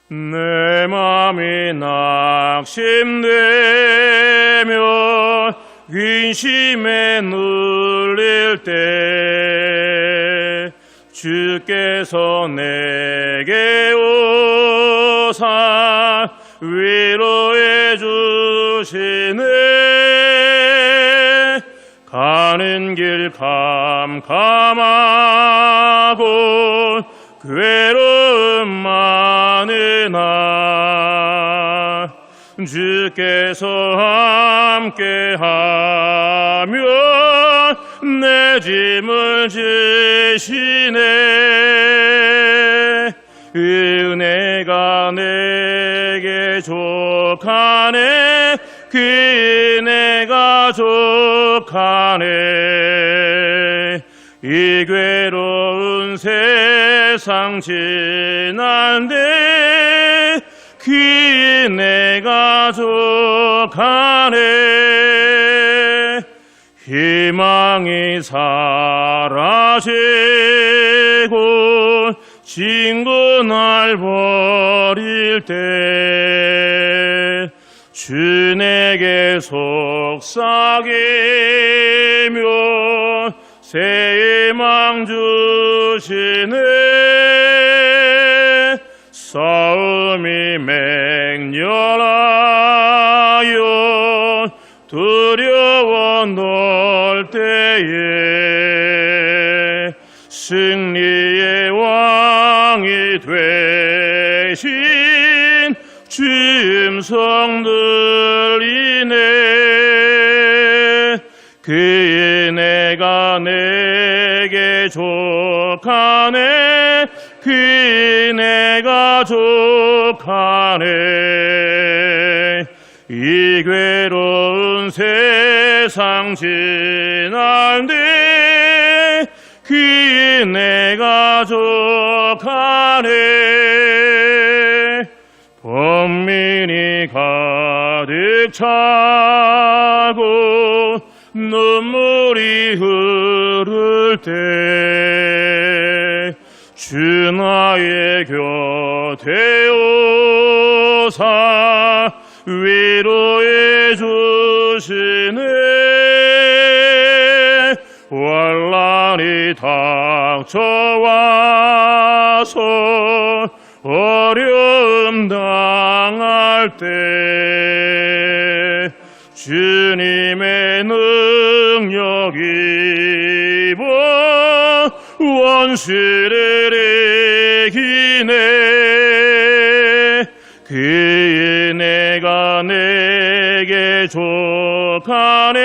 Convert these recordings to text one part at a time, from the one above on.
내 맘이 낙심되며 근심에 눌릴 때 주께서 내게 오사 위로해 주시네. 가는 길 캄캄하고 괴로움 많으나 주께서 함께하며 내 짐을 지시네. 은혜가 내게 족하네. 그 은혜가 족하네. 이 괴로운 세상 지난데 그 은혜가 족하네. 희망이 사라지고 친구 날 버릴 때 주 내게 속삭이며 새 희망 주시네. 싸움이 맹렬하여 두려워 놀 때에 승리의 왕이 되신 주 음성 들리네. 그 은혜가 내게 족하네. 그 은혜가 족하네. 이 괴로운 세상 지날때 그 은혜가 족하네. 범민이 가득 차고 눈물이 흐를 때 주 나의 곁에 오사 위로해 주시네. 환난이 닥쳐와서 어려움 당할 때 주님의 능력이 입어 원수를 이기네. 그 은혜가 내게 족하네.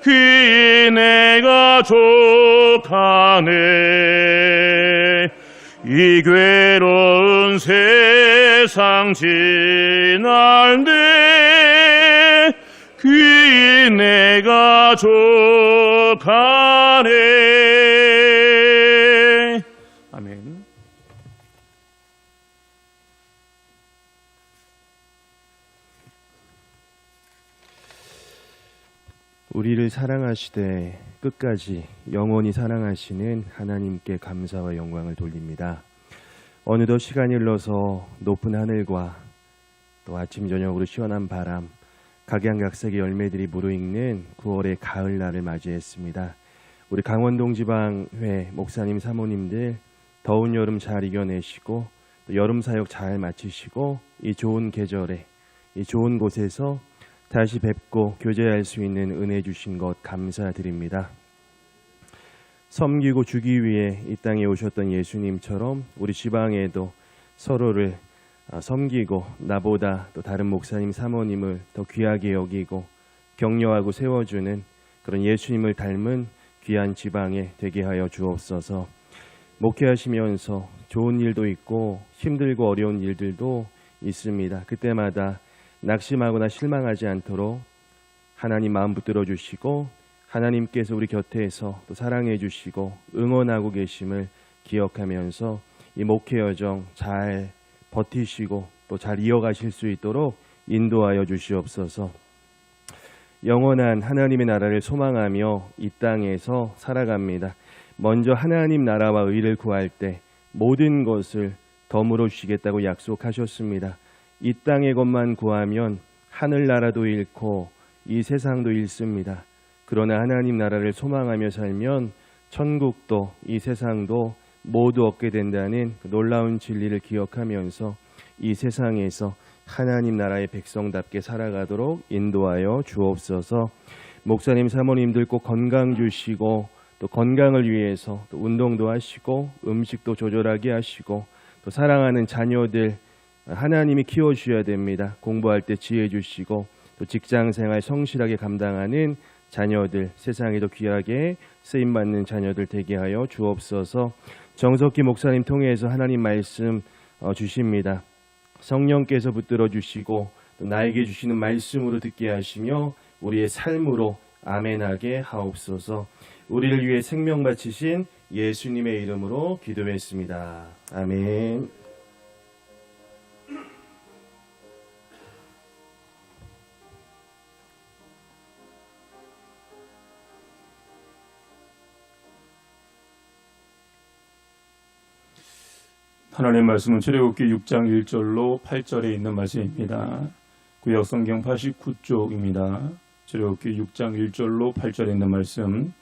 그 은혜가 족하네. 이 괴로운 세상 지날때 그 은혜가 족하네. 아멘. 우리를 사랑하시되 끝까지 영원히 사랑하시는 하나님께 감사와 영광을 돌립니다. 어느덧 시간이 흘러서 높은 하늘과 또 아침 저녁으로 시원한 바람, 각양각색의 열매들이 무르익는 9월의 가을날을 맞이했습니다. 우리 강원동 지방회 목사님 사모님들 더운 여름 잘 이겨내시고 또 여름 사역 잘 마치시고 이 좋은 계절에 이 좋은 곳에서 다시 뵙고 교제할 수 있는 은혜 주신 것 감사드립니다. 섬기고 주기 위해 이 땅에 오셨던 예수님처럼 우리 지방에도 서로를 섬기고 나보다 또 다른 목사님 사모님을 더 귀하게 여기고 격려하고 세워주는 그런 예수님을 닮은 귀한 지방에 되게 하여 주옵소서. 목회하시면서 좋은 일도 있고 힘들고 어려운 일들도 있습니다. 그때마다 낙심하거나 실망하지 않도록 하나님 마음 붙들어 주시고 하나님께서 우리 곁에서 또 사랑해 주시고 응원하고 계심을 기억하면서 이 목회 여정 잘 버티시고 또 잘 이어가실 수 있도록 인도하여 주시옵소서. 영원한 하나님의 나라를 소망하며 이 땅에서 살아갑니다. 먼저 하나님 나라와 의를 구할 때 모든 것을 덤으로 주시겠다고 약속하셨습니다. 이 땅의 것만 구하면 하늘나라도 잃고 이 세상도 잃습니다. 그러나 하나님 나라를 소망하며 살면 천국도 이 세상도 모두 얻게 된다는 그 놀라운 진리를 기억하면서 이 세상에서 하나님 나라의 백성답게 살아가도록 인도하여 주옵소서. 목사님 사모님들 꼭 건강 주시고 또 건강을 위해서 또 운동도 하시고 음식도 조절하게 하시고 또 사랑하는 자녀들 하나님이 키워주셔야 됩니다. 공부할 때 지혜 주시고 또 직장생활 성실하게 감당하는 자녀들 세상에도 귀하게 쓰임받는 자녀들 되게 하여 주옵소서. 정석기 목사님 통해서 하나님 말씀 주십니다. 성령께서 붙들어 주시고 또 나에게 주시는 말씀으로 듣게 하시며 우리의 삶으로 아멘하게 하옵소서. 우리를 위해 생명 바치신 예수님의 이름으로 기도했습니다. 아멘. 하나님의 말씀은 출애굽기 6장 1절로 8절에 있는 말씀입니다. 구약 성경 89쪽입니다. 출애굽기 6장 1절로 8절에 있는 말씀.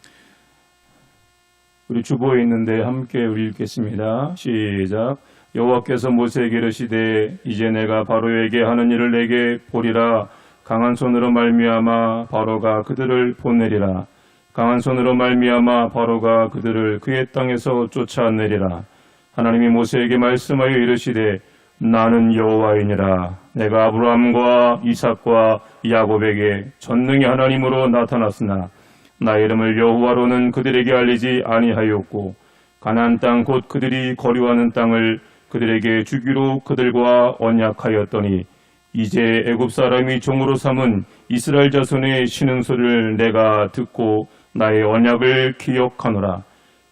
우리 주보에 있는데 함께 우리 읽겠습니다. 시작. 여호와께서 모세에게 이르시되 이제 내가 바로에게 하는 일을 내게 보리라. 강한 손으로 말미암아 바로가 그들을 보내리라. 강한 손으로 말미암아 바로가 그들을 그의 땅에서 쫓아내리라. 하나님이 모세에게 말씀하여 이르시되 나는 여호와이니라. 내가 아브라함과 이삭과 야곱에게 전능의 하나님으로 나타났으나 나의 이름을 여호와로는 그들에게 알리지 아니하였고 가나안 땅 곧 그들이 거류하는 땅을 그들에게 주기로 그들과 언약하였더니 이제 애굽 사람이 종으로 삼은 이스라엘 자손의 신음소리를 내가 듣고 나의 언약을 기억하노라.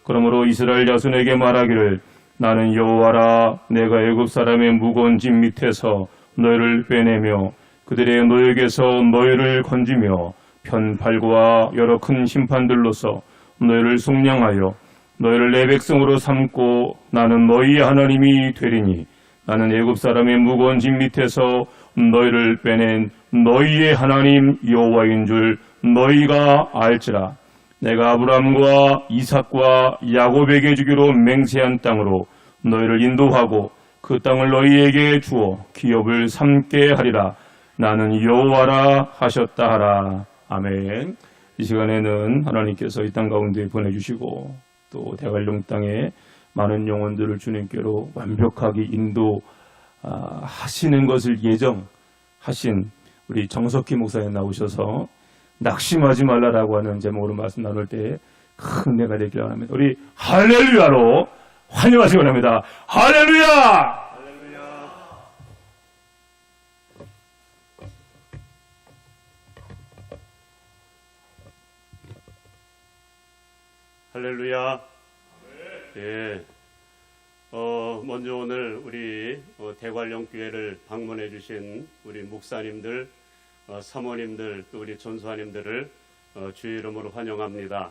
그러므로 이스라엘 자손에게 말하기를 나는 여호와라. 내가 애굽 사람의 무거운 짐 밑에서 너희를 빼내며 그들의 노역에서 너희를 건지며 편팔과 여러 큰 심판들로서 너희를 속량하여 너희를 내 백성으로 삼고 나는 너희의 하나님이 되리니 나는 애굽 사람의 무거운 짐 밑에서 너희를 빼낸 너희의 하나님 여호와인 줄 너희가 알지라. 내가 아브라함과 이삭과 야곱에게 주기로 맹세한 땅으로 너희를 인도하고 그 땅을 너희에게 주어 기업을 삼게 하리라. 나는 여호와라 하셨다 하라. 아멘. 이 시간에는 하나님께서 이 땅 가운데 보내주시고 또 대관령 땅에 많은 영혼들을 주님께로 완벽하게 인도하시는 것을 예정하신 우리 정석기 목사님 나오셔서 낙심하지 말라라고 하는 제목으로 말씀 나눌 때 큰 은혜가 되기를 바랍니다. 우리 할렐루야로 환영하시기 바랍니다. 할렐루야! 할렐루야. 예. 먼저 오늘 우리 대관령 교회를 방문해 주신 우리 목사님들, 사모님들, 또 우리 전수하님들을 주의 이름으로 환영합니다.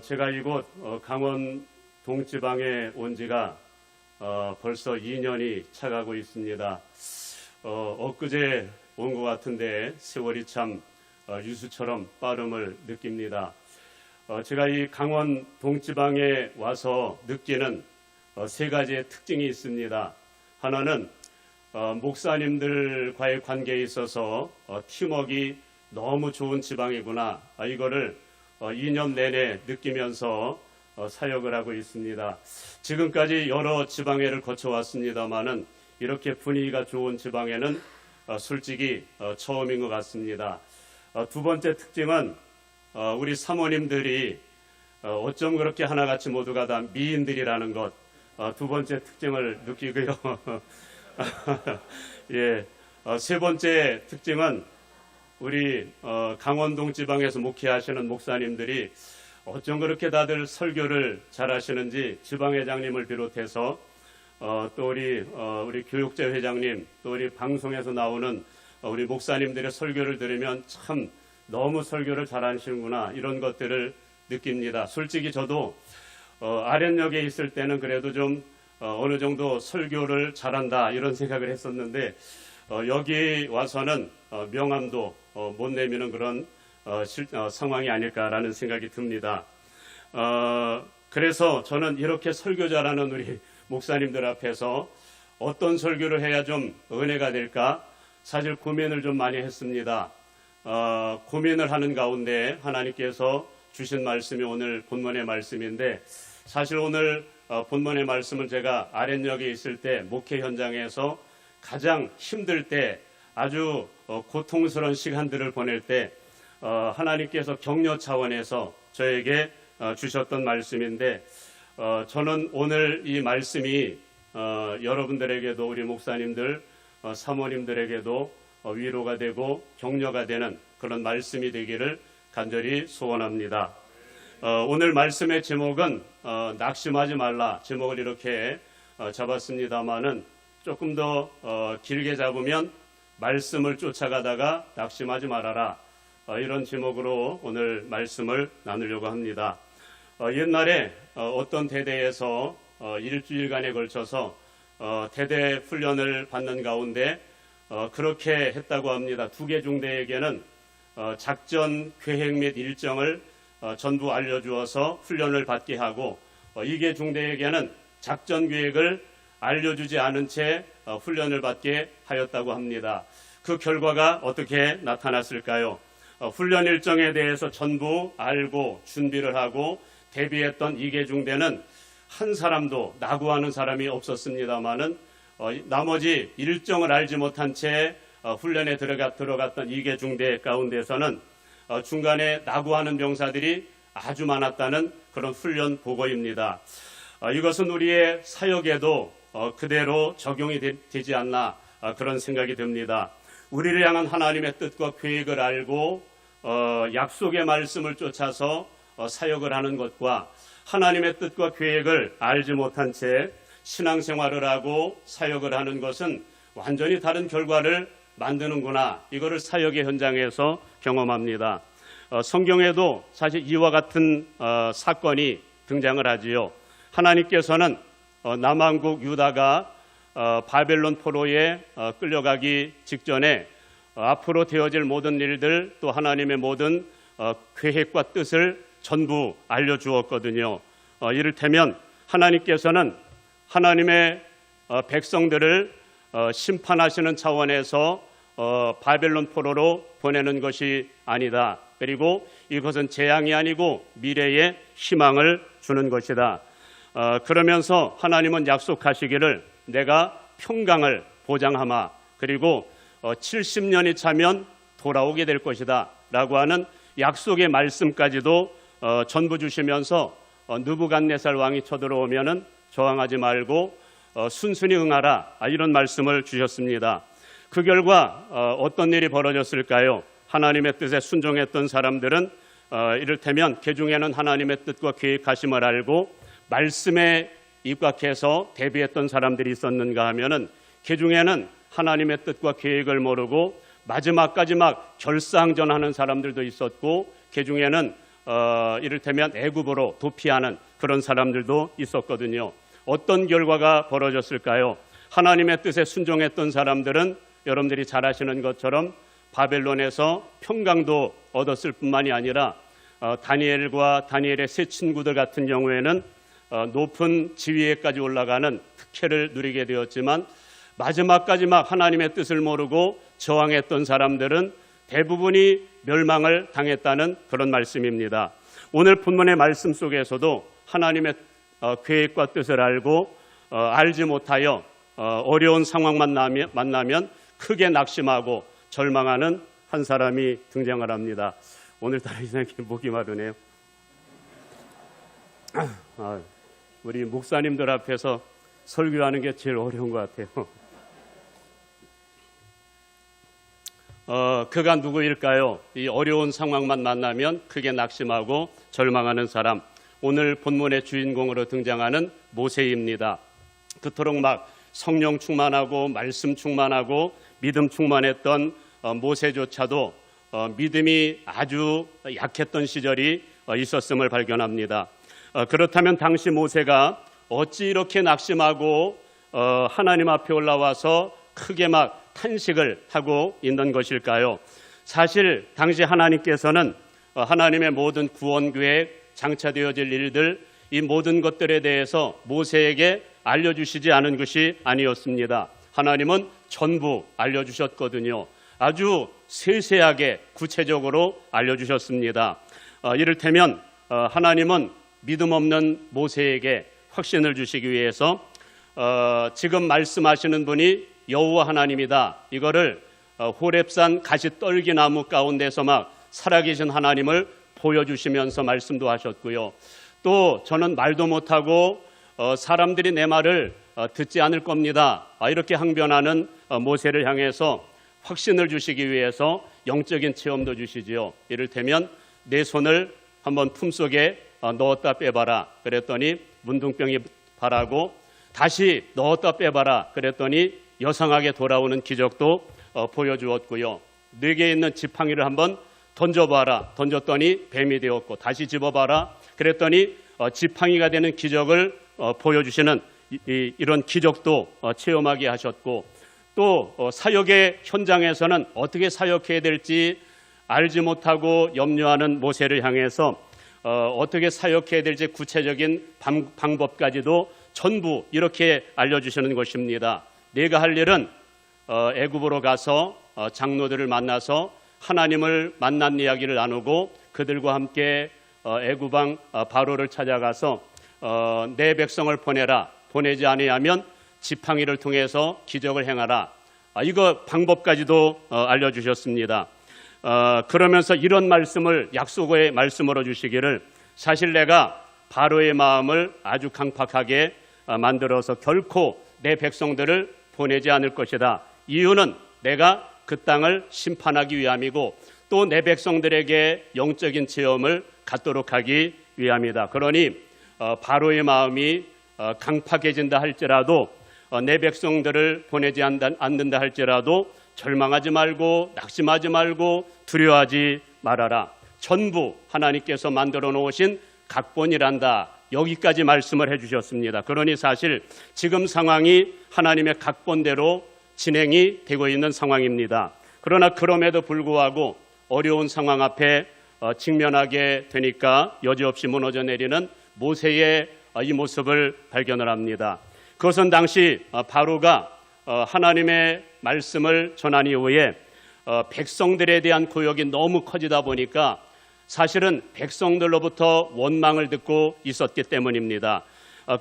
제가 이곳 강원 동지방에 온 지가 벌써 2년이 차가고 있습니다. 엊그제 온 것 같은데 세월이 참 유수처럼 빠름을 느낍니다. 제가 이 강원 동지방에 와서 느끼는 세 가지의 특징이 있습니다. 하나는 목사님들과의 관계에 있어서 팀워크가 너무 좋은 지방이구나. 이거를 2년 내내 느끼면서 사역을 하고 있습니다. 지금까지 여러 지방회를 거쳐왔습니다만은 이렇게 분위기가 좋은 지방에는 솔직히 처음인 것 같습니다. 두 번째 특징은 우리 사모님들이 어쩜 그렇게 하나같이 모두가 다 미인들이라는 것. 두 번째 특징을 느끼고요. 예, 세 번째 특징은 우리 강원동 지방에서 목회하시는 목사님들이 어쩜 그렇게 다들 설교를 잘하시는지 지방회장님을 비롯해서 또 우리 교육자 회장님, 또 우리 방송에서 나오는 우리 목사님들의 설교를 들으면 참 너무 설교를 잘하시는구나, 이런 것들을 느낍니다. 솔직히 저도 아랫역에 있을 때는 그래도 좀 어느 정도 설교를 잘한다 이런 생각을 했었는데 여기 와서는 명함도 못 내미는 그런 상황이 아닐까라는 생각이 듭니다. 그래서 저는 이렇게 설교 잘하는 우리 목사님들 앞에서 어떤 설교를 해야 좀 은혜가 될까 사실 고민을 좀 많이 했습니다. 고민을 하는 가운데 하나님께서 주신 말씀이 오늘 본문의 말씀인데 사실 오늘 본문의 말씀은 제가 아랫역에 있을 때 목회 현장에서 가장 힘들 때 아주 고통스러운 시간들을 보낼 때 하나님께서 격려 차원에서 저에게 주셨던 말씀인데 저는 오늘 이 말씀이 여러분들에게도 우리 목사님들 사모님들에게도 위로가 되고 격려가 되는 그런 말씀이 되기를 간절히 소원합니다. 오늘 말씀의 제목은 낙심하지 말라 제목을 이렇게 잡았습니다마는 조금 더 길게 잡으면 말씀을 쫓아가다가 낙심하지 말아라 이런 제목으로 오늘 말씀을 나누려고 합니다. 옛날에 어떤 대대에서 일주일간에 걸쳐서 대대 훈련을 받는 가운데 그렇게 했다고 합니다. 두 개 중대에게는 작전 계획 및 일정을 전부 알려주어서 훈련을 받게 하고 2개 중대에게는 작전 계획을 알려주지 않은 채 훈련을 받게 하였다고 합니다. 그 결과가 어떻게 나타났을까요? 훈련 일정에 대해서 전부 알고 준비를 하고 대비했던 2개 중대는 한 사람도 낙오하는 사람이 없었습니다마는 나머지 일정을 알지 못한 채 훈련에 들어갔던 2개 중대 가운데서는 중간에 낙오하는 병사들이 아주 많았다는 그런 훈련 보고입니다. 이것은 우리의 사역에도 그대로 적용이 되지 않나 그런 생각이 듭니다. 우리를 향한 하나님의 뜻과 계획을 알고 약속의 말씀을 쫓아서 사역을 하는 것과 하나님의 뜻과 계획을 알지 못한 채 신앙생활을 하고 사역을 하는 것은 완전히 다른 결과를 만드는구나. 이거를 사역의 현장에서 경험합니다. 성경에도 사실 이와 같은 사건이 등장을 하지요. 하나님께서는 남왕국 유다가 바벨론 포로에 끌려가기 직전에 앞으로 되어질 모든 일들 또 하나님의 모든 계획과 뜻을 전부 알려주었거든요. 이를테면 하나님께서는 하나님의 백성들을 심판하시는 차원에서 바벨론 포로로 보내는 것이 아니다. 그리고 이것은 재앙이 아니고 미래의 희망을 주는 것이다. 그러면서 하나님은 약속하시기를 내가 평강을 보장하마 그리고 70년이 차면 돌아오게 될 것이다 라고 하는 약속의 말씀까지도 전부 주시면서 느부갓네살 왕이 쳐들어오면은 저항하지 말고 순순히 응하라 이런 말씀을 주셨습니다. 그 결과 어떤 일이 벌어졌을까요? 하나님의 뜻에 순종했던 사람들은 이를테면 그 중에는 하나님의 뜻과 계획하심을 알고 말씀에 입각해서 대비했던 사람들이 있었는가 하면은 그 중에는 하나님의 뜻과 계획을 모르고 마지막까지 막 결사항전하는 사람들도 있었고 그 중에는 이를테면 애굽으로 도피하는 그런 사람들도 있었거든요. 어떤 결과가 벌어졌을까요? 하나님의 뜻에 순종했던 사람들은 여러분들이 잘 아시는 것처럼 바벨론에서 평강도 얻었을 뿐만이 아니라 다니엘과 다니엘의 세 친구들 같은 경우에는 높은 지위에까지 올라가는 특혜를 누리게 되었지만 마지막까지 막 하나님의 뜻을 모르고 저항했던 사람들은 대부분이 멸망을 당했다는 그런 말씀입니다. 오늘 본문의 말씀 속에서도 하나님의 계획과 뜻을 알고 알지 못하여 어려운 상황만 만나면 크게 낙심하고 절망하는 한 사람이 등장을 합니다. 오늘따라 이상하게 목이 마르네요. 우리 목사님들 앞에서 설교하는 게 제일 어려운 것 같아요. 그가 누구일까요? 이 어려운 상황만 만나면 크게 낙심하고 절망하는 사람. 오늘 본문의 주인공으로 등장하는 모세입니다. 그토록 막 성령 충만하고 말씀 충만하고 믿음 충만했던 모세조차도 믿음이 아주 약했던 시절이 있었음을 발견합니다. 그렇다면 당시 모세가 어찌 이렇게 낙심하고 하나님 앞에 올라와서 크게 막 탄식을 하고 있는 것일까요? 사실 당시 하나님께서는 하나님의 모든 구원 계획, 장차되어질 일들, 이 모든 것들에 대해서 모세에게 알려주시지 않은 것이 아니었습니다. 하나님은 전부 알려주셨거든요. 아주 세세하게 구체적으로 알려주셨습니다. 이를테면 하나님은 믿음 없는 모세에게 확신을 주시기 위해서 지금 말씀하시는 분이 여호와 하나님이다. 이거를 호렙산 가시떨기나무 가운데서 막 살아계신 하나님을 보여주시면서 말씀도 하셨고요. 또 저는 말도 못하고 사람들이 내 말을 듣지 않을 겁니다. 이렇게 항변하는 모세를 향해서 확신을 주시기 위해서 영적인 체험도 주시지요. 이를테면 내 손을 한번 품속에 넣었다 빼봐라. 그랬더니 문둥병이 바라고 다시 넣었다 빼봐라. 그랬더니 여상하게 돌아오는 기적도 보여주었고요. 뇌에 있는 지팡이를 한번 던져봐라. 던졌더니 뱀이 되었고 다시 집어봐라. 그랬더니 지팡이가 되는 기적을 보여주시는 이런 기적도 체험하게 하셨고 또 사역의 현장에서는 어떻게 사역해야 될지 알지 못하고 염려하는 모세를 향해서 어떻게 사역해야 될지 구체적인 방법까지도 전부 이렇게 알려주시는 것입니다. 내가 할 일은 애굽으로 가서 장로들을 만나서 하나님을 만난 이야기를 나누고 그들과 함께 애굽 왕 바로를 찾아가서 내 백성을 보내라. 보내지 아니하면 지팡이를 통해서 기적을 행하라. 이거 방법까지도 알려주셨습니다. 그러면서 이런 말씀을 약속의 말씀으로 주시기를 사실 내가 바로의 마음을 아주 강팍하게 만들어서 결코 내 백성들을 보내지 않을 것이다. 이유는 내가 그 땅을 심판하기 위함이고 또 내 백성들에게 영적인 체험을 갖도록 하기 위함이다. 그러니 바로의 마음이 강팍해진다 할지라도 내 백성들을 보내지 않는다 할지라도 절망하지 말고 낙심하지 말고 두려워하지 말아라. 전부 하나님께서 만들어 놓으신 각본이란다. 여기까지 말씀을 해주셨습니다. 그러니 사실 지금 상황이 하나님의 각본대로 진행이 되고 있는 상황입니다. 그러나 그럼에도 불구하고 어려운 상황 앞에 직면하게 되니까 여지없이 무너져 내리는 모세의 이 모습을 발견을 합니다. 그것은 당시 바로가 하나님의 말씀을 전한 이후에 백성들에 대한 고역이 너무 커지다 보니까 사실은 백성들로부터 원망을 듣고 있었기 때문입니다.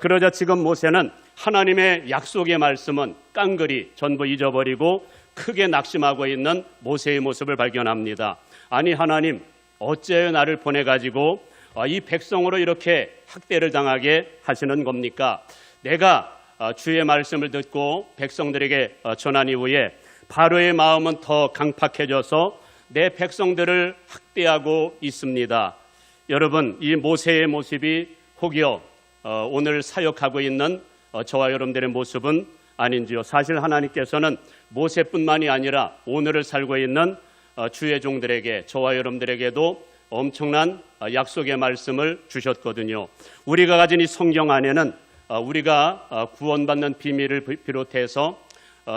그러자 지금 모세는 하나님의 약속의 말씀은 깡그리 전부 잊어버리고 크게 낙심하고 있는 모세의 모습을 발견합니다. 아니 하나님 어째요 나를 보내가지고 이 백성으로 이렇게 학대를 당하게 하시는 겁니까? 내가 주의 말씀을 듣고 백성들에게 전한 이후에 바로의 마음은 더 강팍해져서 내 백성들을 학대하고 있습니다. 여러분 이 모세의 모습이 혹여 오늘 사역하고 있는 저와 여러분들의 모습은 아닌지요? 사실 하나님께서는 모세뿐만이 아니라 오늘을 살고 있는 주의 종들에게 저와 여러분들에게도 엄청난 약속의 말씀을 주셨거든요. 우리가 가진 이 성경 안에는 우리가 구원받는 비밀을 비롯해서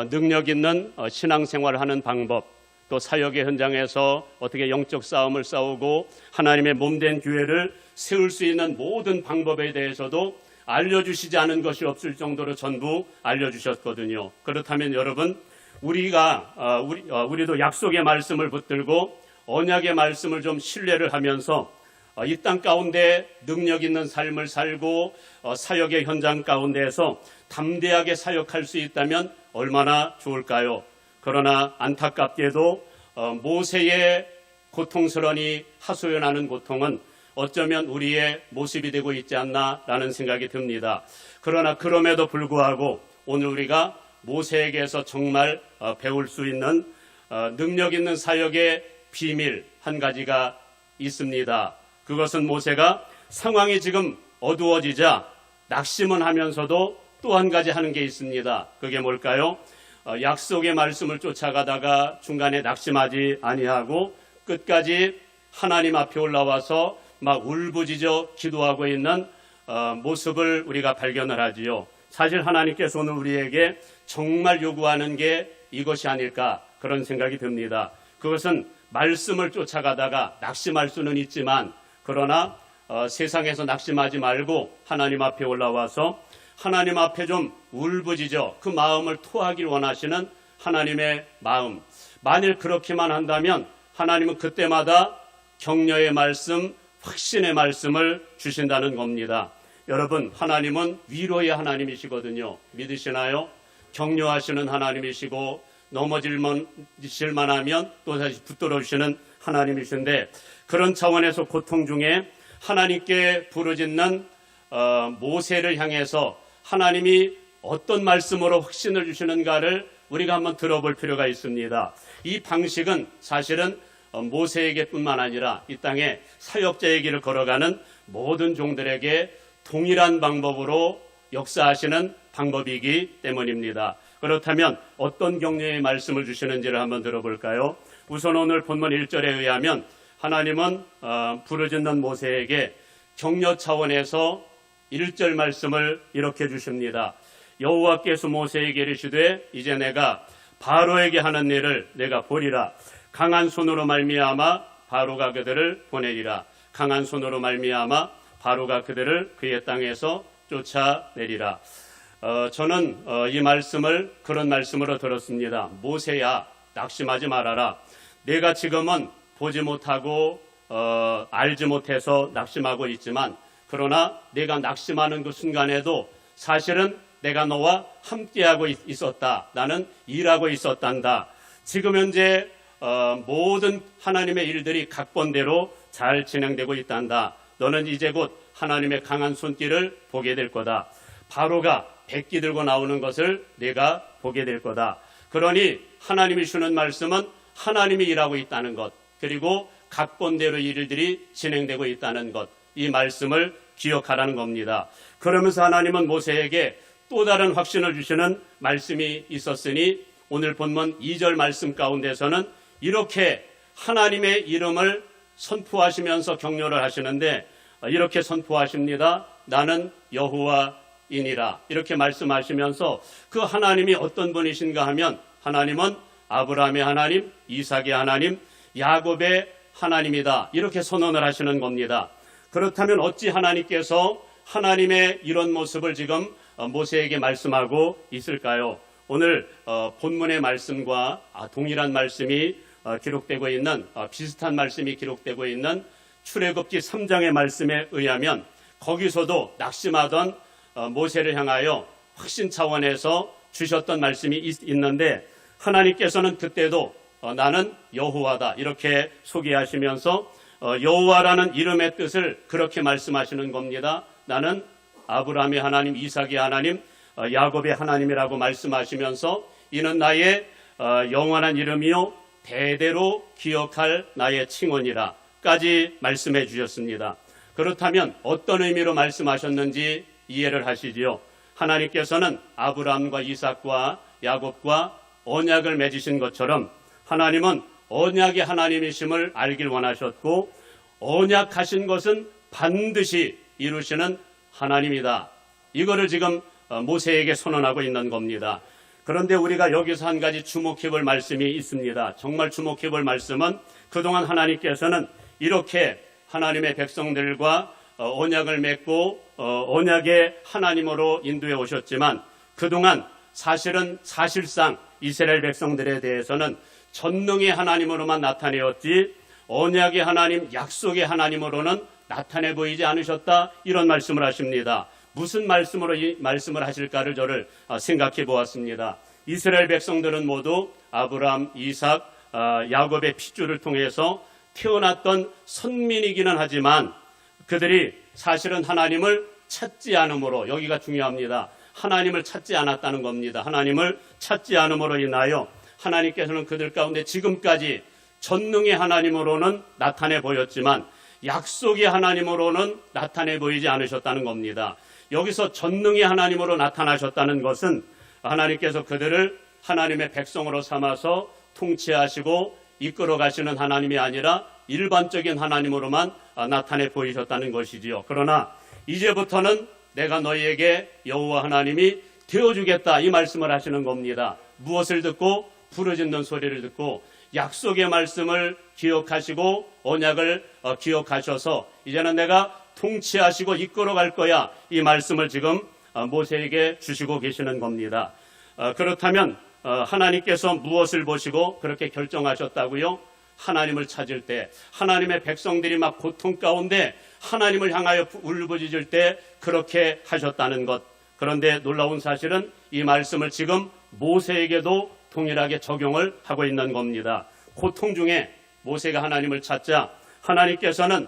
능력 있는 신앙생활을 하는 방법, 또 사역의 현장에서 어떻게 영적 싸움을 싸우고 하나님의 몸된 교회를 세울 수 있는 모든 방법에 대해서도 알려주시지 않은 것이 없을 정도로 전부 알려주셨거든요. 그렇다면 여러분 우리도 약속의 말씀을 붙들고 언약의 말씀을 좀 신뢰를 하면서 이 땅 가운데 능력 있는 삶을 살고 사역의 현장 가운데에서 담대하게 사역할 수 있다면 얼마나 좋을까요? 그러나 안타깝게도 모세의 고통스러니 하소연하는 고통은 어쩌면 우리의 모습이 되고 있지 않나라는 생각이 듭니다. 그러나 그럼에도 불구하고 오늘 우리가 모세에게서 정말 배울 수 있는 능력 있는 사역의 비밀 한 가지가 있습니다. 그것은 모세가 상황이 지금 어두워지자 낙심은 하면서도 또 한 가지 하는 게 있습니다. 그게 뭘까요? 약속의 말씀을 쫓아가다가 중간에 낙심하지 아니하고 끝까지 하나님 앞에 올라와서 막 울부짖어 기도하고 있는 모습을 우리가 발견을 하지요. 사실 하나님께서 오늘 우리에게 정말 요구하는 게 이것이 아닐까 그런 생각이 듭니다. 그것은 말씀을 쫓아가다가 낙심할 수는 있지만 그러나 세상에서 낙심하지 말고 하나님 앞에 올라와서 하나님 앞에 좀 울부짖어 그 마음을 토하길 원하시는 하나님의 마음. 만일 그렇게만 한다면 하나님은 그때마다 격려의 말씀, 확신의 말씀을 주신다는 겁니다. 여러분, 하나님은 위로의 하나님이시거든요. 믿으시나요? 격려하시는 하나님이시고 넘어질 만하면 또다시 붙들어 주시는 하나님이신데 그런 차원에서 고통 중에 하나님께 부르짖는 모세를 향해서 하나님이 어떤 말씀으로 확신을 주시는가를 우리가 한번 들어볼 필요가 있습니다. 이 방식은 사실은 모세에게뿐만 아니라 이 땅에 사역자의 길을 걸어가는 모든 종들에게 동일한 방법으로 역사하시는 방법이기 때문입니다. 그렇다면 어떤 격려의 말씀을 주시는지를 한번 들어볼까요? 우선 오늘 본문 1절에 의하면 하나님은 부르짖는 모세에게 격려 차원에서 1절 말씀을 이렇게 주십니다. 여호와께서 모세에게 이르시되 이제 내가 바로에게 하는 일을 내가 보리라. 강한 손으로 말미암아 바로가 그들을 보내리라. 강한 손으로 말미암아 바로가 그들을 그의 땅에서 쫓아내리라. 저는 이 말씀을 그런 말씀으로 들었습니다. 모세야, 낙심하지 말아라. 내가 지금은 보지 못하고 알지 못해서 낙심하고 있지만 그러나 내가 낙심하는 그 순간에도 사실은 내가 너와 함께하고 있었다. 나는 일하고 있었단다. 지금 현재 모든 하나님의 일들이 각본대로 잘 진행되고 있단다. 너는 이제 곧 하나님의 강한 손길을 보게 될 거다. 바로가 백기 들고 나오는 것을 내가 보게 될 거다. 그러니 하나님이 주는 말씀은 하나님이 일하고 있다는 것, 그리고 각본대로 일들이 진행되고 있다는 것, 이 말씀을 기억하라는 겁니다. 그러면서 하나님은 모세에게 또 다른 확신을 주시는 말씀이 있었으니 오늘 본문 2절 말씀 가운데서는 이렇게 하나님의 이름을 선포하시면서 격려를 하시는데 이렇게 선포하십니다. 나는 여호와이니라. 이렇게 말씀하시면서 그 하나님이 어떤 분이신가 하면 하나님은 아브라함의 하나님, 이삭의 하나님, 야곱의 하나님이다. 이렇게 선언을 하시는 겁니다. 그렇다면 어찌 하나님께서 하나님의 이런 모습을 지금 모세에게 말씀하고 있을까요? 오늘 본문의 말씀과 동일한 말씀이 기록되고 있는 비슷한 말씀이 기록되고 있는 출애굽기 3장의 말씀에 의하면 거기서도 낙심하던 모세를 향하여 확신 차원에서 주셨던 말씀이 있는데 하나님께서는 그때도 나는 여호와다 이렇게 소개하시면서 여호와라는 이름의 뜻을 그렇게 말씀하시는 겁니다. 나는 아브라함의 하나님, 이삭의 하나님, 야곱의 하나님이라고 말씀하시면서 이는 나의 영원한 이름이요 대대로 기억할 나의 칭언이라까지 말씀해 주셨습니다. 그렇다면 어떤 의미로 말씀하셨는지 이해를 하시지요. 하나님께서는 아브라함과 이삭과 야곱과 언약을 맺으신 것처럼 하나님은 언약의 하나님이심을 알길 원하셨고 언약하신 것은 반드시 이루시는 하나님이다. 이거를 지금 모세에게 선언하고 있는 겁니다. 그런데 우리가 여기서 한 가지 주목해 볼 말씀이 있습니다. 정말 주목해 볼 말씀은 그동안 하나님께서는 이렇게 하나님의 백성들과 언약을 맺고 언약의 하나님으로 인도해 오셨지만 그동안 사실상 이스라엘 백성들에 대해서는 전능의 하나님으로만 나타내었지 언약의 하나님, 약속의 하나님으로는 나타내 보이지 않으셨다. 이런 말씀을 하십니다. 무슨 말씀으로 이 말씀을 하실까를 저를 생각해 보았습니다. 이스라엘 백성들은 모두 아브라함, 이삭, 야곱의 핏줄을 통해서 태어났던 선민이기는 하지만 그들이 사실은 하나님을 찾지 않음으로, 여기가 중요합니다. 하나님을 찾지 않았다는 겁니다. 하나님을 찾지 않음으로 인하여 하나님께서는 그들 가운데 지금까지 전능의 하나님으로는 나타내 보였지만 약속의 하나님으로는 나타내 보이지 않으셨다는 겁니다. 여기서 전능의 하나님으로 나타나셨다는 것은 하나님께서 그들을 하나님의 백성으로 삼아서 통치하시고 이끌어 가시는 하나님이 아니라 일반적인 하나님으로만 나타내 보이셨다는 것이지요. 그러나 이제부터는 내가 너희에게 여호와 하나님이 되어주겠다, 이 말씀을 하시는 겁니다. 무엇을 듣고? 부르짖는 소리를 듣고 약속의 말씀을 기억하시고 언약을 기억하셔서 이제는 내가 통치하시고 이끌어갈 거야, 이 말씀을 지금 모세에게 주시고 계시는 겁니다. 그렇다면 하나님께서 무엇을 보시고 그렇게 결정하셨다고요? 하나님을 찾을 때, 하나님의 백성들이 막 고통 가운데 하나님을 향하여 울부짖을 때 그렇게 하셨다는 것. 그런데 놀라운 사실은 이 말씀을 지금 모세에게도 동일하게 적용을 하고 있는 겁니다. 고통 중에 모세가 하나님을 찾자 하나님께서는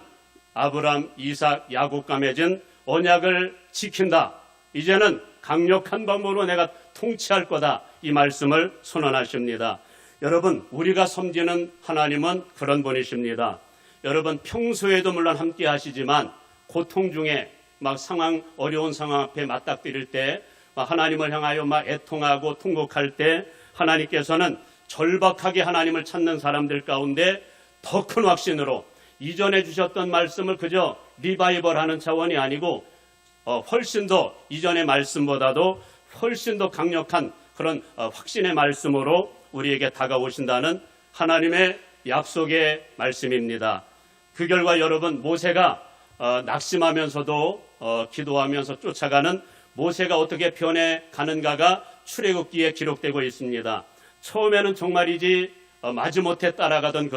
아브람, 이삭, 야곱과 맺은 언약을 지킨다. 이제는 강력한 방법으로 내가 통치할 거다, 이 말씀을 선언하십니다. 여러분, 우리가 섬기는 하나님은 그런 분이십니다. 여러분, 평소에도 물론 함께 하시지만 고통 중에 막 어려운 상황 앞에 맞닥뜨릴 때 하나님을 향하여 막 애통하고 통곡할 때 하나님께서는 절박하게 하나님을 찾는 사람들 가운데 더 큰 확신으로 이전에 주셨던 말씀을 그저 리바이벌하는 차원이 아니고 훨씬 더 이전의 말씀보다도 훨씬 더 강력한 그런 확신의 말씀으로 우리에게 다가오신다는 하나님의 약속의 말씀입니다. 그 결과 여러분, 모세가 낙심하면서도 기도하면서 쫓아가는 모세가 어떻게 변해가는가가 출애굽기에 기록되고 있습니다. 처음에는 정말이지 마지못해 따라가던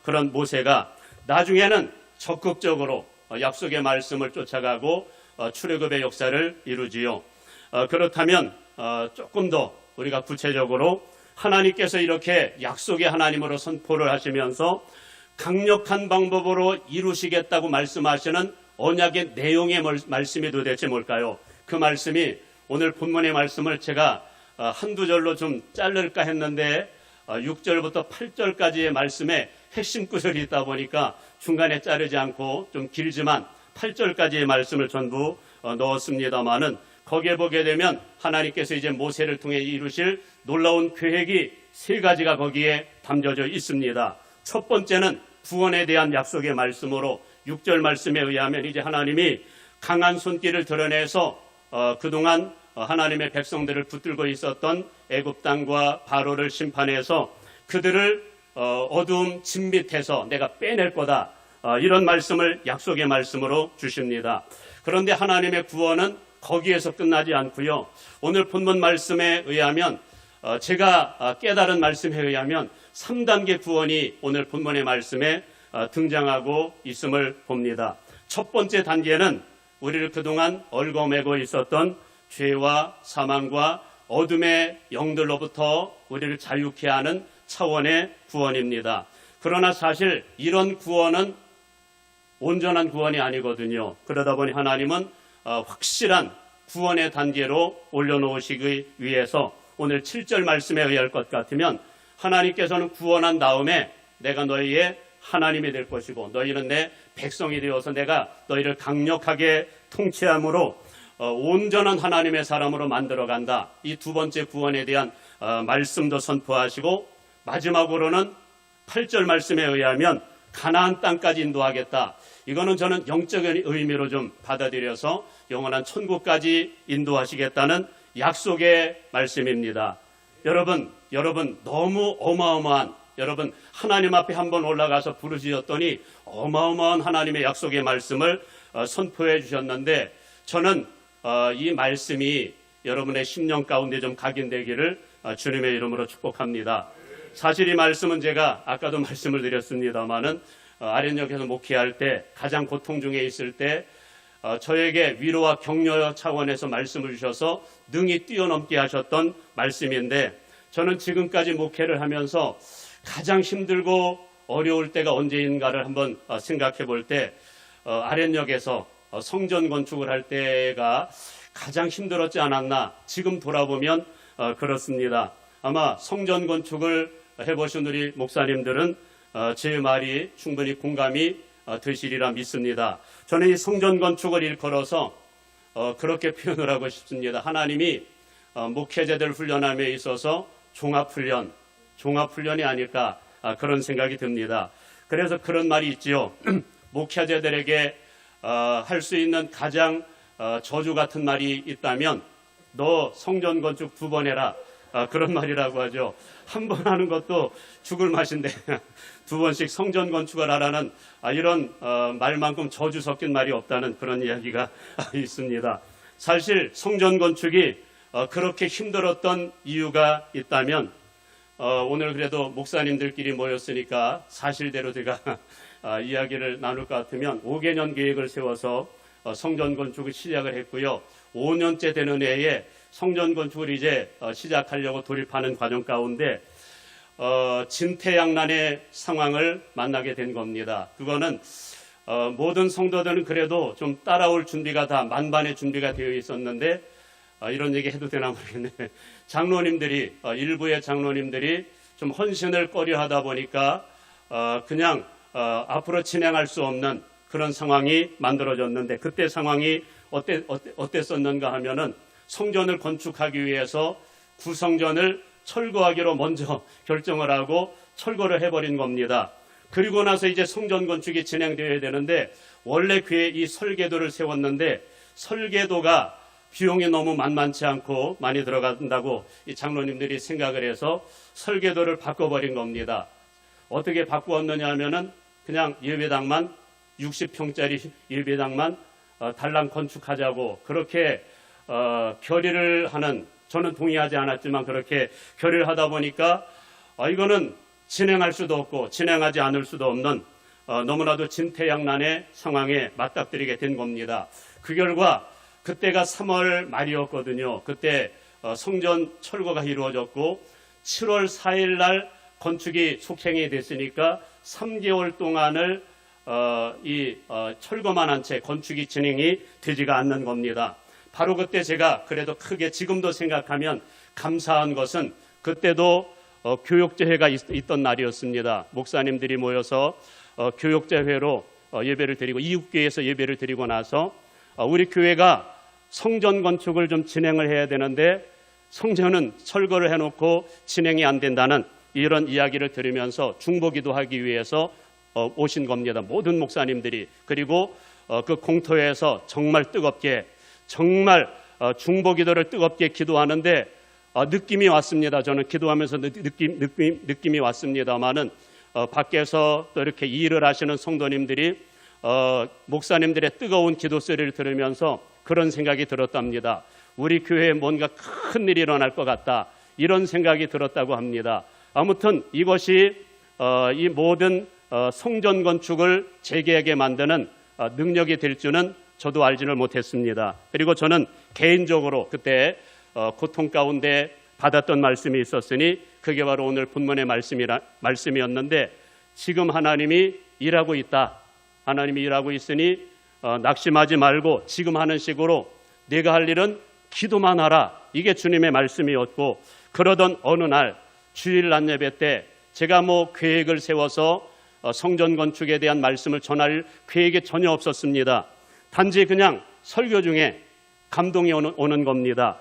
그런 모세가 나중에는 적극적으로 약속의 말씀을 쫓아가고 출애굽의 역사를 이루지요. 그렇다면 조금 더 우리가 구체적으로 하나님께서 이렇게 약속의 하나님으로 선포를 하시면서 강력한 방법으로 이루시겠다고 말씀하시는 언약의 내용의 말씀이 도대체 뭘까요? 그 말씀이 오늘 본문의 말씀을 제가 한두 절로 좀 자를까 했는데 6절부터 8절까지의 말씀에 핵심 구절이 있다 보니까 중간에 자르지 않고 좀 길지만 8절까지의 말씀을 전부 넣었습니다마는 거기에 보게 되면 하나님께서 이제 모세를 통해 이루실 놀라운 계획이 세 가지가 거기에 담겨져 있습니다. 첫 번째는 구원에 대한 약속의 말씀으로 6절 말씀에 의하면 이제 하나님이 강한 손길을 드러내서 그동안 하나님의 백성들을 붙들고 있었던 애굽 땅과 바로를 심판해서 그들을 어두움 진 밑에서 내가 빼낼 거다, 이런 말씀을 약속의 말씀으로 주십니다. 그런데 하나님의 구원은 거기에서 끝나지 않고요. 오늘 본문 말씀에 의하면 제가 깨달은 말씀에 의하면 3단계 구원이 오늘 본문의 말씀에 등장하고 있음을 봅니다. 첫 번째 단계는 우리를 그동안 얽어매고 있었던 죄와 사망과 어둠의 영들로부터 우리를 자유케 하는 차원의 구원입니다. 그러나 사실 이런 구원은 온전한 구원이 아니거든요. 그러다 보니 하나님은 확실한 구원의 단계로 올려놓으시기 위해서 오늘 7절 말씀에 의할 것 같으면 하나님께서는 구원한 다음에 내가 너희의 하나님이 될 것이고 너희는 내 백성이 되어서 내가 너희를 강력하게 통치함으로 온전한 하나님의 사람으로 만들어간다. 이 두 번째 구원에 대한 말씀도 선포하시고 마지막으로는 8절 말씀에 의하면 가나안 땅까지 인도하겠다. 이거는 저는 영적인 의미로 좀 받아들여서 영원한 천국까지 인도하시겠다는 약속의 말씀입니다. 여러분 너무 어마어마한, 여러분 하나님 앞에 한번 올라가서 부르짖었더니 어마어마한 하나님의 약속의 말씀을 선포해 주셨는데 저는 이 말씀이 여러분의 심령 가운데 좀 각인되기를 주님의 이름으로 축복합니다. 사실 이 말씀은 제가 아까도 말씀을 드렸습니다마는 아련역에서 목회할 때 가장 고통 중에 있을 때 저에게 위로와 격려 차원에서 말씀을 주셔서 능히 뛰어넘게 하셨던 말씀인데 저는 지금까지 목회를 하면서 가장 힘들고 어려울 때가 언제인가를 한번 생각해 볼 때 아련역에서 성전 건축을 할 때가 가장 힘들었지 않았나 지금 돌아보면 그렇습니다. 아마 성전 건축을 해보신 우리 목사님들은 제 말이 충분히 공감이 되시리라 믿습니다. 저는 이 성전 건축을 일컬어서 그렇게 표현을 하고 싶습니다. 하나님이 목회자들 훈련함에 있어서 종합훈련이 아닐까 그런 생각이 듭니다. 그래서 그런 말이 있지요. 목회자들에게 할 수 있는 가장 저주 같은 말이 있다면 너 성전 건축 2번 해라. 그런 말이라고 하죠. 한 번 하는 것도 죽을 맛인데 2번씩 성전 건축을 하라는 이런 말만큼 저주 섞인 말이 없다는 그런 이야기가 있습니다. 사실 성전 건축이 그렇게 힘들었던 이유가 있다면 오늘 그래도 목사님들끼리 모였으니까 사실대로 제가 이야기를 나눌 것 같으면 5개년 계획을 세워서 성전 건축을 시작을 했고요. 5년째 되는 해에 성전 건축을 이제 시작하려고 돌입하는 과정 가운데 진퇴양난의 상황을 만나게 된 겁니다. 그거는 모든 성도들은 그래도 좀 따라올 준비가 다 만반의 준비가 되어 있었는데 이런 얘기 해도 되나 모르겠네. 장로님들이 일부의 장로님들이 좀 헌신을 꺼려하다 보니까 그냥 앞으로 진행할 수 없는 그런 상황이 만들어졌는데 그때 상황이 어땠었는가 하면은 성전을 건축하기 위해서 구성전을 철거하기로 먼저 결정을 하고 철거를 해버린 겁니다. 그리고 나서 이제 성전 건축이 진행되어야 되는데 원래 교회 이 설계도를 세웠는데 설계도가 비용이 너무 만만치 않고 많이 들어간다고 이 장로님들이 생각을 해서 설계도를 바꿔버린 겁니다. 어떻게 바꾸었느냐 하면은 그냥 예배당만 60평짜리 예배당만 달랑 건축하자고 그렇게 결의를 하는, 저는 동의하지 않았지만 그렇게 결의를 하다 보니까 이거는 진행할 수도 없고 진행하지 않을 수도 없는 너무나도 진퇴양난의 상황에 맞닥뜨리게 된 겁니다. 그 결과 그때가 3월 말이었거든요. 그때 성전 철거가 이루어졌고 7월 4일 날 건축이 속행이 됐으니까 3개월 동안을 철거만 한 채 건축이 진행이 되지가 않는 겁니다. 바로 그때 제가 그래도 크게 지금도 생각하면 감사한 것은 그때도 교육제회가 있던 날이었습니다. 목사님들이 모여서 교육제회로 예배를 드리고 이웃교회에서 예배를 드리고 나서 우리 교회가 성전 건축을 좀 진행을 해야 되는데 성전은 철거를 해놓고 진행이 안 된다는 이런 이야기를 들으면서 중보기도 하기 위해서 오신 겁니다. 모든 목사님들이. 그리고 그 공터에서 정말 뜨겁게 정말 중보기도를 뜨겁게 기도하는데 느낌이 왔습니다. 저는 기도하면서 느낌이 왔습니다만은 밖에서 또 이렇게 일을 하시는 성도님들이 목사님들의 뜨거운 기도 소리를 들으면서 그런 생각이 들었답니다. 우리 교회에 뭔가 큰 일이 일어날 것 같다. 이런 생각이 들었다고 합니다. 아무튼 이것이 이 모든 성전 건축을 재개하게 만드는 능력이 될 줄은 저도 알지를 못했습니다. 그리고 저는 개인적으로 그때 고통 가운데 받았던 말씀이 있었으니 그게 바로 오늘 본문의 말씀이었는데 지금 하나님이 일하고 있다. 하나님이 일하고 있으니 낙심하지 말고 지금 하는 식으로 내가 할 일은 기도만 하라. 이게 주님의 말씀이었고 그러던 어느 날 주일 낮 예배 때 제가 계획을 세워서 성전 건축에 대한 말씀을 전할 계획이 전혀 없었습니다. 단지 그냥 설교 중에 감동이 오는 겁니다.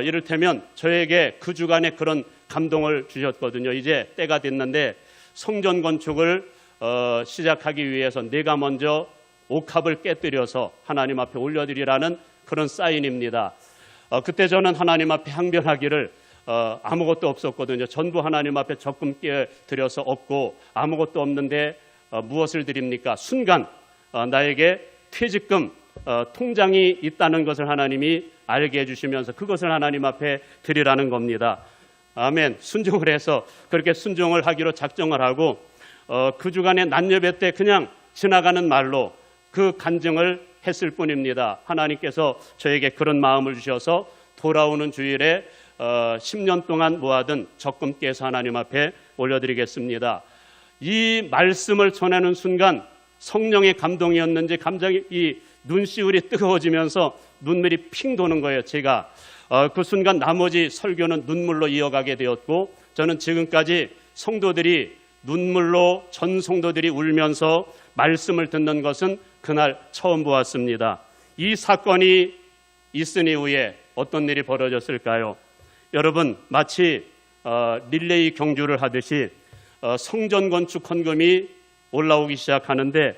이를테면 저에게 그 주간에 그런 감동을 주셨거든요. 이제 때가 됐는데 성전 건축을 시작하기 위해서 내가 먼저 옥합을 깨뜨려서 하나님 앞에 올려드리라는 그런 사인입니다. 그때 저는 하나님 앞에 항변하기를 아무것도 없었거든요. 전부 하나님 앞에 적금 깨드려서 없고 아무것도 없는데 무엇을 드립니까? 순간 나에게 퇴직금 통장이 있다는 것을 하나님이 알게 해주시면서 그것을 하나님 앞에 드리라는 겁니다. 아멘. 순종을 해서 그렇게 순종을 하기로 작정을 하고 그 주간에 낮 예배 때 그냥 지나가는 말로 그 간증을 했을 뿐입니다. 하나님께서 저에게 그런 마음을 주셔서 돌아오는 주일에 10년 동안 모아둔 적금 깨서 하나님 앞에 올려드리겠습니다. 이 말씀을 전하는 순간 성령의 감동이었는지 감정이 이 눈시울이 뜨거워지면서 눈물이 핑 도는 거예요. 제가 그 순간 나머지 설교는 눈물로 이어가게 되었고 저는 지금까지 성도들이 눈물로 전 성도들이 울면서 말씀을 듣는 것은 그날 처음 보았습니다. 이 사건이 있은 이후에 어떤 일이 벌어졌을까요? 여러분 마치 릴레이 경주를 하듯이 성전 건축 헌금이 올라오기 시작하는데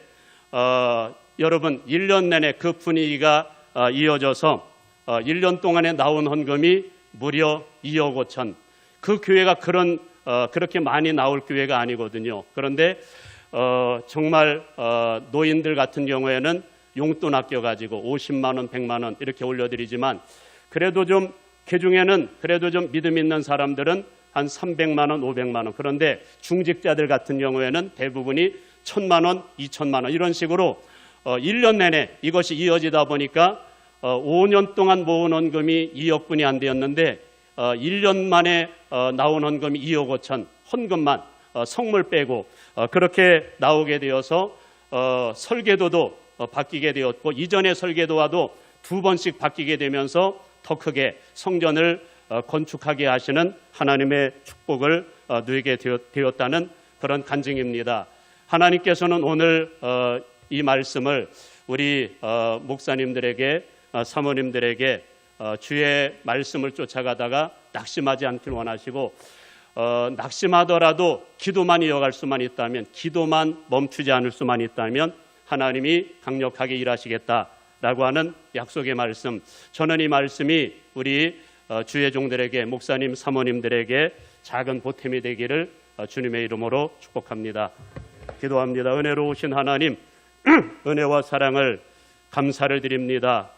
여러분 1년 내내 그 분위기가 이어져서 1년 동안에 나온 헌금이 무려 2억 5천. 그 교회가 그렇게 많이 나올 교회가 아니거든요. 그런데 정말 노인들 같은 경우에는 용돈 아껴가지고 50만 원, 100만 원 이렇게 올려드리지만 그래도 좀 그중에는 그래도 좀 믿음 있는 사람들은 한 300만 원, 500만 원. 그런데 중직자들 같은 경우에는 대부분이 1,000만 원, 2,000만 원 이런 식으로 1년 내내 이것이 이어지다 보니까 5년 동안 모은 헌금이 2억 분이 안 되었는데 1년 만에 나온 헌금이 2억 5천, 헌금만 성물 빼고 그렇게 나오게 되어서 설계도도 바뀌게 되었고 이전의 설계도와도 2번씩 바뀌게 되면서 더 크게 성전을 건축하게 하시는 하나님의 축복을 누리게 되었다는 그런 간증입니다. 하나님께서는 오늘 이 말씀을 우리 목사님들에게 사모님들에게 주의 말씀을 쫓아가다가 낙심하지 않길 원하시고 낙심하더라도 기도만 이어갈 수만 있다면 기도만 멈추지 않을 수만 있다면 하나님이 강력하게 일하시겠다라고 하는 약속의 말씀. 저는 이 말씀이 우리 주의 종들에게 목사님 사모님들에게 작은 보탬이 되기를 주님의 이름으로 축복합니다. 기도합니다. 은혜로우신 하나님 은혜와 사랑을 감사를 드립니다.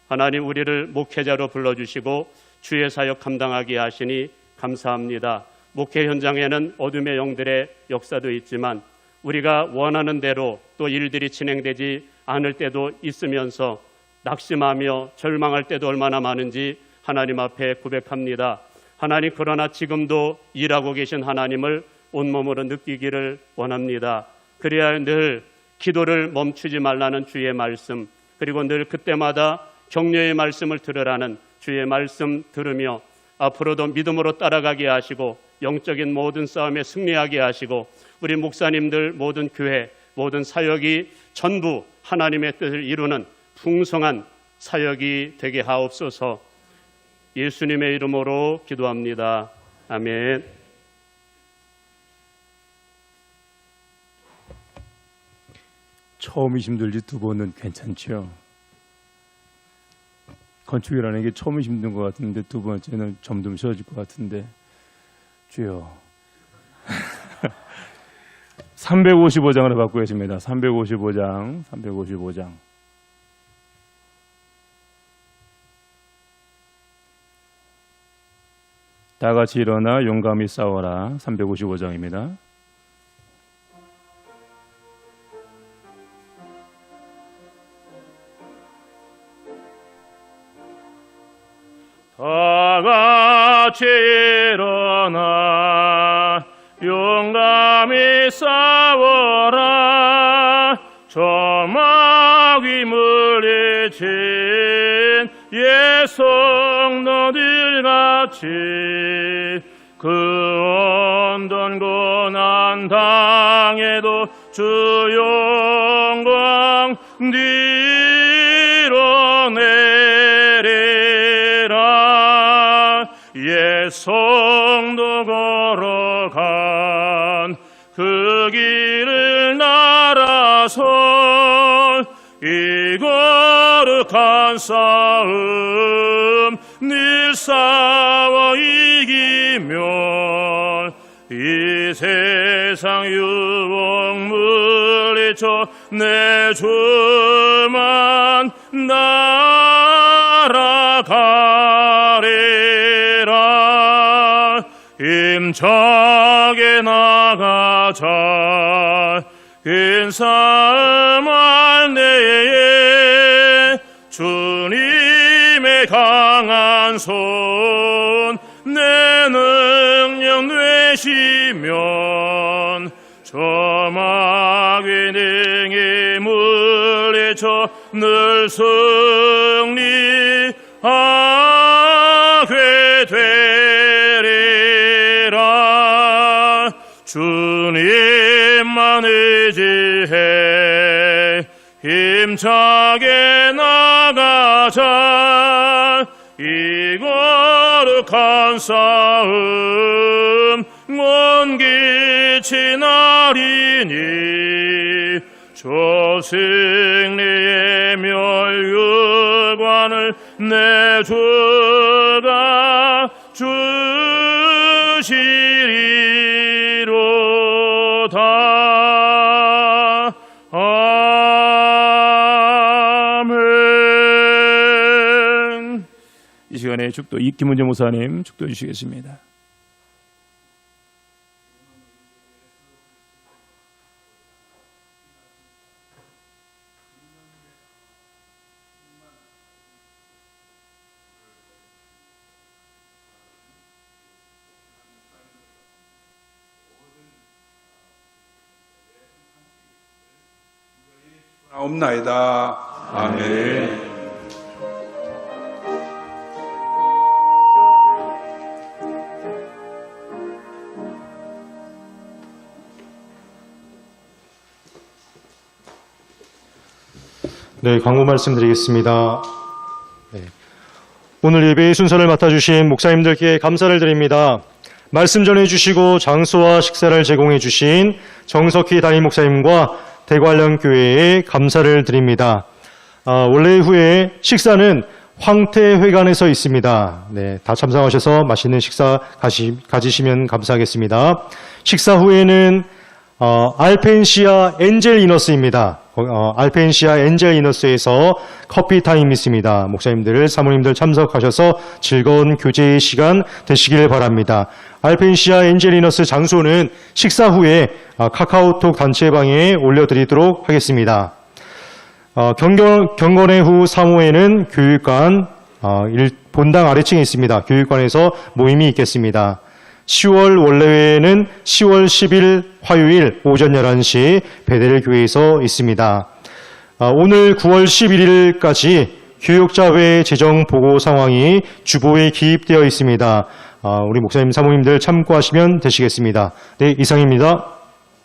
하나님 우리를 목회자로 불러주시고 주의 사역 감당하게 하시니 감사합니다. 목회 현장에는 어둠의 영들의 역사도 있지만 우리가 원하는 대로 또 일들이 진행되지 않을 때도 있으면서 낙심하며 절망할 때도 얼마나 많은지 하나님 앞에 고백합니다. 하나님 그러나 지금도 일하고 계신 하나님을 온몸으로 느끼기를 원합니다. 그래야 늘 기도를 멈추지 말라는 주의 말씀 그리고 늘 그때마다 격려의 말씀을 들으라는 주의 말씀 들으며 앞으로도 믿음으로 따라가게 하시고 영적인 모든 싸움에 승리하게 하시고 우리 목사님들 모든 교회 모든 사역이 전부 하나님의 뜻을 이루는 풍성한 사역이 되게 하옵소서. 예수님의 이름으로 기도합니다. 아멘. 처음이 힘들지 두 번은 괜찮죠. 건축이라는 게 처음이 힘든 것 같은데 두 번째는 점점 쉬워질 것 같은데 주여 355장으로 바꾸겠습니다. 355장 다 같이 일어나 용감히 싸워라. 355장입니다. 다 같이 일어나 용감히 싸워라. 저마귀 물리친 예성너들 같이 그 어떤 고난 당해도 주 영광 드러내리라. 예성도 걸어간 그 길을 날아서 이 거룩한 싸움 늘 싸워 이기면 이 세상 유혹 물리쳐 내 주만 날아가리라. 힘차게 나가자. 긴 삶 안내에 주님의 강한 손 내 능력 되시면 저마귀 능히 물리쳐 늘 승리하게 되리라. 주님만 의지해 힘차게 나가자. 이 거룩한 싸움 먼 길 지나리니 저 승리의 멸류관을 내 주가 주시리로다. 아멘. 이 시간에 축도 김은재 목사님 축도해 주시겠습니다. 없나이다. 아멘. 네, 광고 말씀드리겠습니다. 네. 오늘 예배의 순서를 맡아주신 목사님들께 감사를 드립니다. 말씀 전해주시고 장소와 식사를 제공해주신 정석희 담임 목사님과 대관령교회에 감사를 드립니다. 원래 후에 식사는 황태회관에서 있습니다. 네, 다 참석하셔서 맛있는 식사 가지시면 감사하겠습니다. 식사 후에는 알펜시아 엔젤 이너스입니다. 알펜시아 엔젤 이너스에서 커피 타임이 있습니다. 목사님들, 사모님들 참석하셔서 즐거운 교제의 시간 되시길 바랍니다. 알펜시아 엔젤 이너스 장소는 식사 후에 카카오톡 단체방에 올려드리도록 하겠습니다. 경건회 후 사모회는 교육관 본당 아래층에 있습니다. 교육관에서 모임이 있겠습니다. 10월 원래회는 10월 10일 화요일 오전 11시 베델 교회에서 있습니다. 오늘 9월 11일까지 교육자회 재정 보고 상황이 주보에 기입되어 있습니다. 우리 목사님, 사모님들 참고하시면 되시겠습니다. 네, 이상입니다.